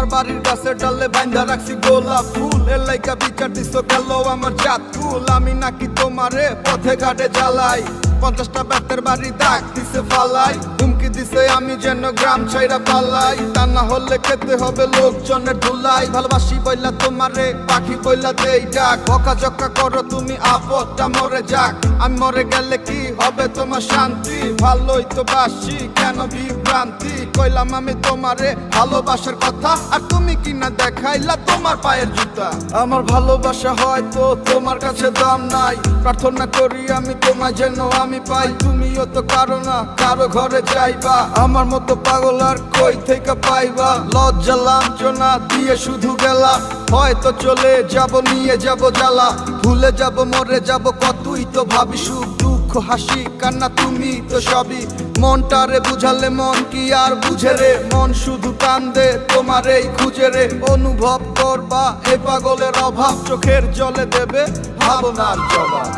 তোমার বাড়ির গাছের ডালে বাইন্ধা রাখছি গোলাপ ফুল, এর লাইকা বিচার দিছো গেল আমার জাত কুল। আমি নাকি তোমারে পথে ঘাটে জ্বালাই, 50টা ব্যাতের বাড়ি দাগ দিছে ফালাই, হুমকি দিছে আমি যেন গ্রাম ছাইরা পালাই। তা না হলে খেতে হবে লোকজনের ধুলাই। ভালোবাসি বইলা তোমারে পাখি বইলা দেই ডাক, বকা জকা করো তুমি আপদটা মরে যাক। আমি মরে গেলে কি হবে তোমার শান্তি? ভালোই তো বাসি কেন বিভ্রান্তি? কইলাম আমি তোমারে ভালোবাসার কথা, আর তুমি কিনা দেখাইলা তোমার পায়ের জুতা। আমার ভালোবাসা হয়তো তোমার কাছে দাম নাই, প্রার্থনা করি আমি তোমায় যেন আমি পাই। তুমিও তো কারো না কারো ঘরে যাইবা, আমার মতো পাগল আর কই থেকে পাইবা? লজ্জা লাঞ্ছনা দিয়ে শুধু গেলা, হয়তো চলে যাব নিয়ে যাব জ্বালা। ভুলে যাব মরে যাব কতই তো ভাবি, সুখ দুঃখ হাসি কান্না তুমি তো সবই। মনটারে বুঝালে মন কি আর বুঝে রে, মন শুধু কান্দে তোমারেই খুঁজে রে। অনুভব করবা এই পাগলের অভাব, চোখের জলে দেবে ভাবনার জবাব।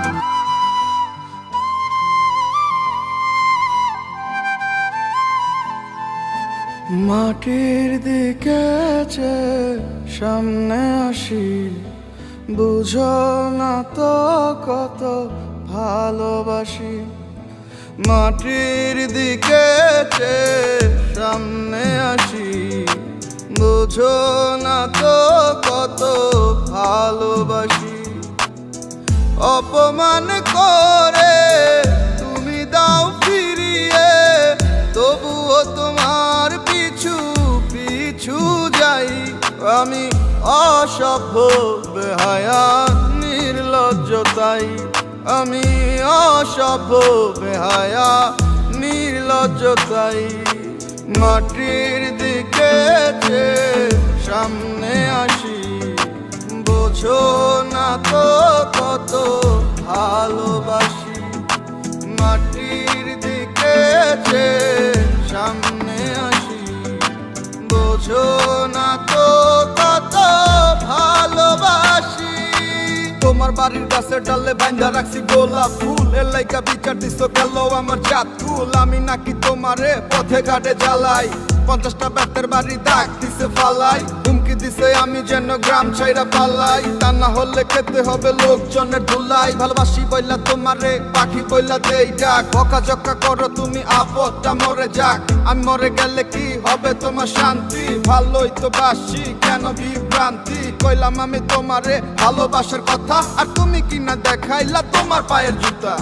মাটির দিকে সামনে আসি, বুঝো না তো কত ভালোবাসি। মাটির দিকে সামনে আসি, বুঝো না তো কত ভালোবাসি। অপমান করে তুমি দাও ফিরিয়ে, তবুও তোমার পিছু পিছু যাই। আমি অসভ্য বেহায়া নির্লজ্জ তাই, আমি অসভ্য বেহায়া নির্লজ্জ তাই। মাটির দিকে সামনে আসি, বোঝো না তো কত ভালোবাসি। মাটির দিকে সামনে আসি, বোঝো না তো কত ভালোবাসি। তোমার বাড়ির গাছের ডালে বাইন্ধা রাখছি গোলাপ ফুল, এর লাইকা বিচার দিছো গেল আমার জাত কুল। আমি নাকি তোমারে পথে ঘাটে জ্বালাই, 50টা ব্যাতের বাড়ি দাগ দিছে ফালাই, হুমকি দিছে আমি যেন গ্রাম ছাইরা পালাই। তা না হলে খেতে হবে লোকজনের ধুলাই। ভালোবাসি বইলা তোমারে পাখি বইলা দেই ডাক, বকা জকা করো তুমি আপদটা মরে যাক। আমি মরে গেলে কি হবে তোমার শান্তি? ভালোই তো বাসি কেন বিভ্রান্তি? কইলাম আমি তোমারে ভালোবাসার কথা, আর তুমি কিনা দেখাইলা তোমার পায়ের জুতা।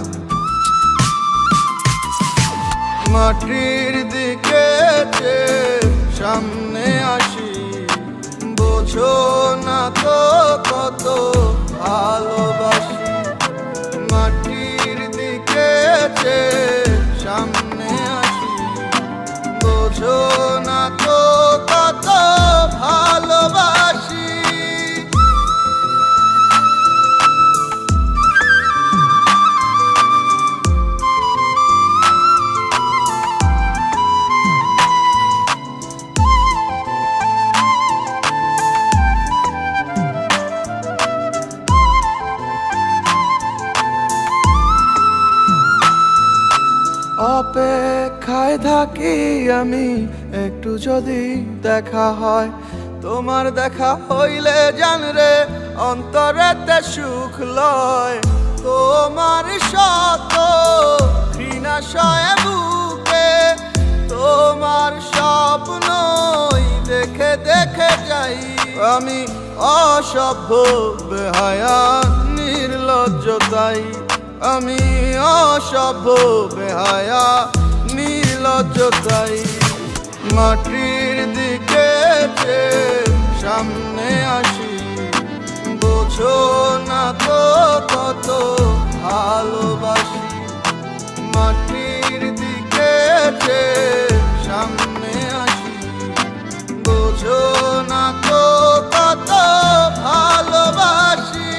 মাটির দিকে সামনে আসি, বোঝো না তো কত ভালোবাসি। মাটির দিকে সামনে আসি, বোঝো না তো কত ভালোবাসি। অপেক্ষায় থাকি আমি একটু যদি দেখা হয়, তোমার দেখা হইলে জানরে অন্তরেতে সুখ লয়। তোমার শত ঘৃণা সয়ে বুকে, তোমার স্বপ্নই দেখে দেখে যাই। আমি অসভ্য বেহায়া নির্লজ্জ তাই, আমি অসভ্য বেহায়া নির্লজ্জ তাই। মাটির দিকে সামনে আসি, বোঝো না তো কত ভালোবাসি। মাটির দিকে সামনে আসি, বোঝো না তো কত ভালোবাসি।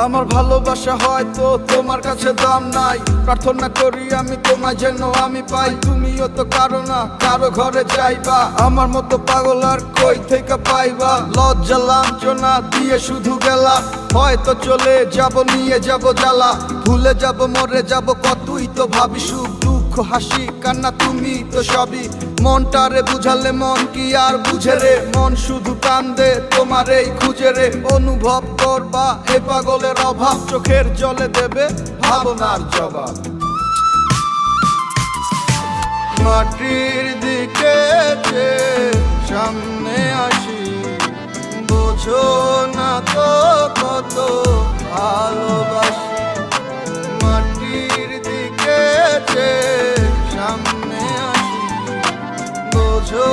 আমার ভালোবাসা হয়তো তোমার কাছে দাম নাই, প্রার্থনা করি আমি তোমায় যেন আমি পাই। তুমিও তো কারো না কারো ঘরে যাইবা, আমার মতো পাগল আর কই থেকে পাইবা। লজ্জা লাঞ্ছনা দিয়ে শুধু গেলা, হয়তো চলে যাব নিয়ে যাব জ্বালা। ভুলে যাব মরে যাব কতই তো ভাবি, সুখ দুঃখ হাসি কান্না তুমি তো সবই। মনটারে বুঝালে মন কি আর বুঝে রে, মন শুধু কান্দে তোমার এই খুঁজে রে। অনুভব করবা এ পাগলের অভাব, চোখের জলে দেবে ভাবনার জবাব। মাটির দিকে সামনে আসি, বোঝো না তো কত ভালোবাসি। মাটির দিকে সামনে আসি, বোঝো